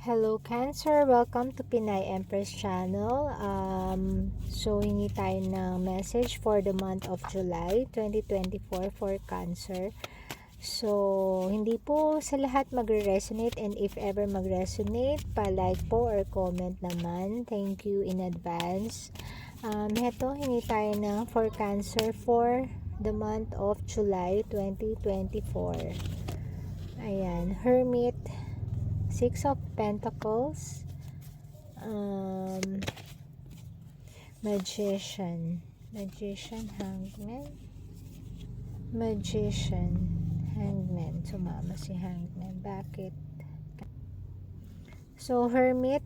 Hello Cancer! Welcome to Pinay Empress Channel. So, hingi tayo ng message for the month of July 2024 for Cancer. So, hindi po sa lahat magre-resonate, and if ever mag-resonate, pa-like po or comment naman. Thank you in advance. Heto, hingi tayo ng for Cancer for the month of July 2024. Ayan, Hermit, Six of Pentacles, Magician, Hangman, Hangman. Sumama si Hangman. Bakit? So, Hermit,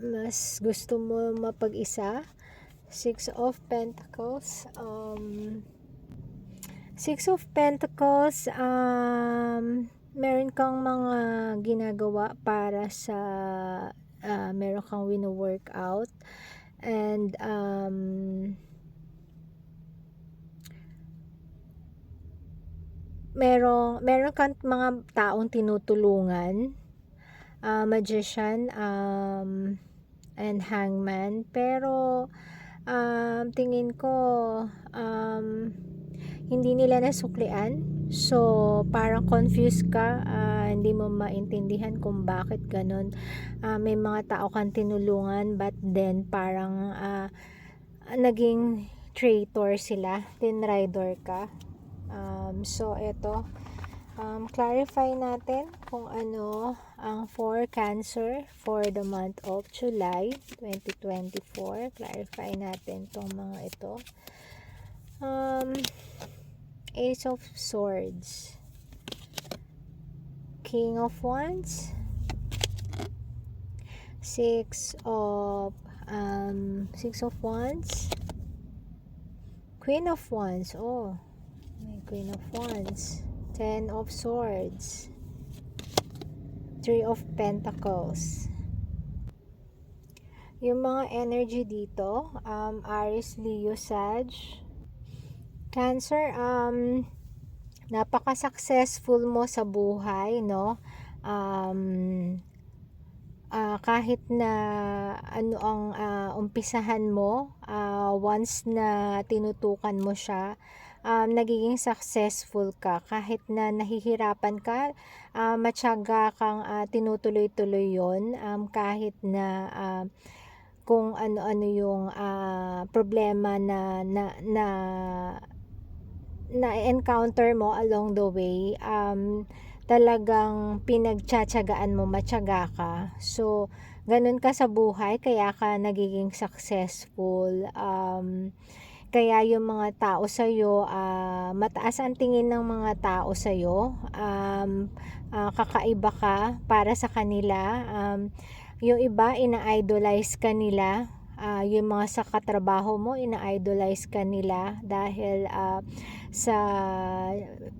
mas gusto mo mapag-isa. Six of Pentacles, meron kang mga ginagawa para sa meron kang wino-workout, and meron kang mga taong tinutulungan, Magician, and Hangman, pero tingin ko hindi nila nasuklian. So, parang confused ka, hindi mo maintindihan kung bakit ganun. May mga tao kang tinulungan, but then parang naging traitor sila, tinrider ka. So, eto, clarify natin kung ano ang for Cancer for the month of July 2024. Clarify natin tong mga ito. Ace of Swords, King of Wands, Six of Wands, Queen of Wands. Oh, may Queen of Wands. Ten of Swords, Three of Pentacles. Yung mga energy dito, Aries, Leo, Sag, Cancer, napaka-successful mo sa buhay, no? Kahit na ano ang umpisahan mo, once na tinutukan mo siya, nagiging successful ka. Kahit na nahihirapan ka, matyaga kang tinutuloy-tuloy yon, kahit na kung ano-ano yung problema na encounter mo along the way, talagang pinagtsatsagaan mo, matyaga ka. So, ganun ka sa buhay, kaya ka nagiging successful. Kaya yung mga tao sa'yo, mataas ang tingin ng mga tao sa'yo. Kakaiba ka para sa kanila. Yung iba, ina-idolize ka nila. Yung mga sa katrabaho mo, ina-idolize ka nila dahil sa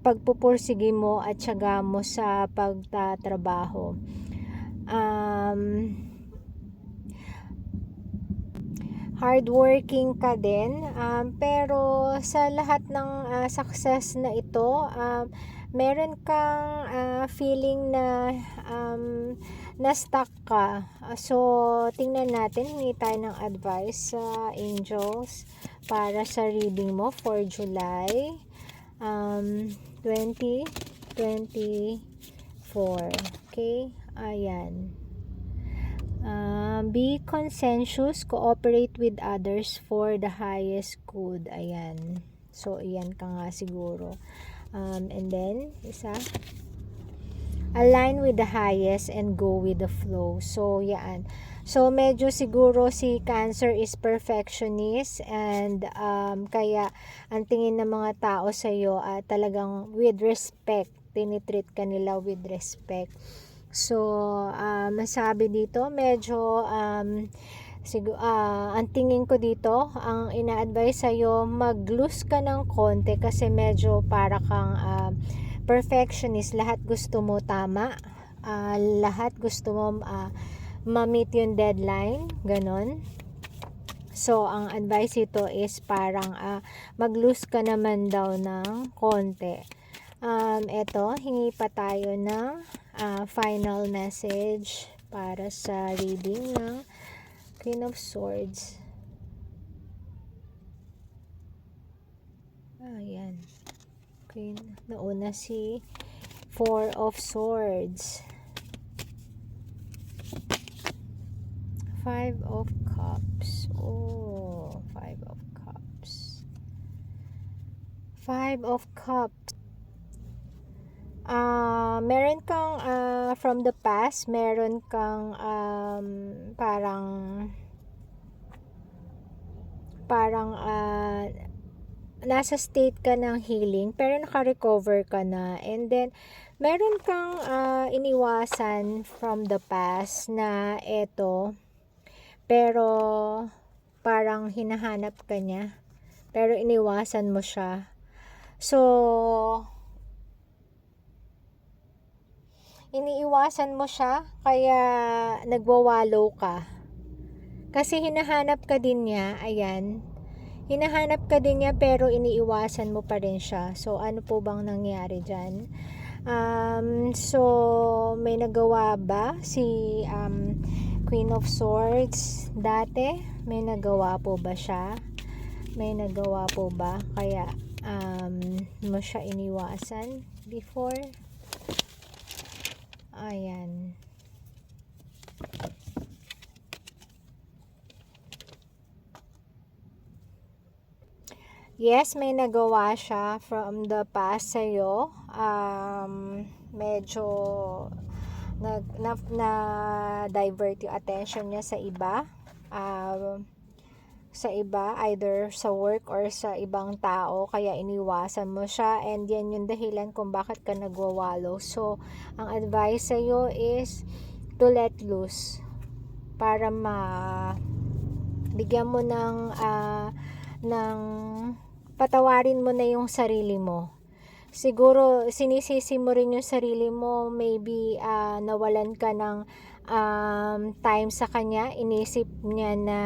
pagpupursige mo at tiyaga mo sa pagtatrabaho. Hardworking ka din, pero sa lahat ng success na ito, meron kang feeling na na-stuck ka. So, tingnan natin, hingi tayo ng advice sa angels para sa reading mo for July 2024. Okay? Ayan. Be conscientious, cooperate with others for the highest good. Ayan. So, iyan ka nga siguro. And then, isa, align with the highest and go with the flow. So, yan. So, medyo siguro si Cancer is perfectionist, and kaya ang tingin ng mga tao sa iyo talagang with respect. Tinitreat ka nila with respect. So, masabi dito, medyo ang tingin ko dito, ang ina-advise sa'yo, mag-loose ka ng konti kasi medyo para kang perfectionist. Lahat gusto mo tama, lahat gusto mo ma-meet yung deadline, ganon. So, ang advice ito is parang mag-loose ka naman daw ng konti. Eto, hingi pa tayo ng final message para sa reading ng Queen of Swords. Ayan. Queen. Nauna si Four of Swords. Five of Cups. Oh, Five of Cups. Five of Cups. Meron kang from the past, meron kang parang nasa state ka ng healing pero naka-recover ka na, and then meron kang iniwasan from the past na eto, pero parang hinahanap ka niya pero iniwasan mo siya. So iniiwasan mo siya kaya nagwawalo ka kasi hinahanap ka din niya. Ayan, hinahanap ka din niya pero iniiwasan mo pa rin siya. So ano po bang nangyari dyan? So may nagawa ba si Queen of Swords dati? May nagawa po ba siya? May nagawa po ba kaya mo siya iniwasan before? Ayan. Yes, may nagawa siya from the past sa'yo. Medyo na-divert yung attention niya sa iba. Either sa work or sa ibang tao, kaya iniwasan mo siya, and yan yung dahilan kung bakit ka nagwawalo. So ang advice sa'yo is to let loose para bigyan mo ng patawarin mo na yung sarili mo. Siguro sinisisi mo rin yung sarili mo, maybe nawalan ka ng time sa kanya, inisip niya na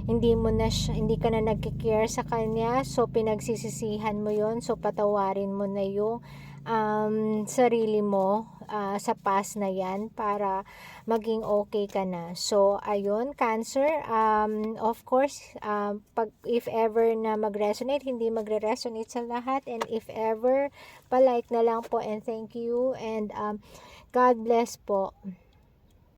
hindi ka na nagki-care sa kanya, so pinagsisisihan mo yon. So patawarin mo na yung sarili mo sa past na yan para maging okay ka na. So ayun, Cancer, of course, if ever na mag-resonate, hindi magre-resonate sa lahat, and if ever, pa-like na lang po, and thank you, and God bless po.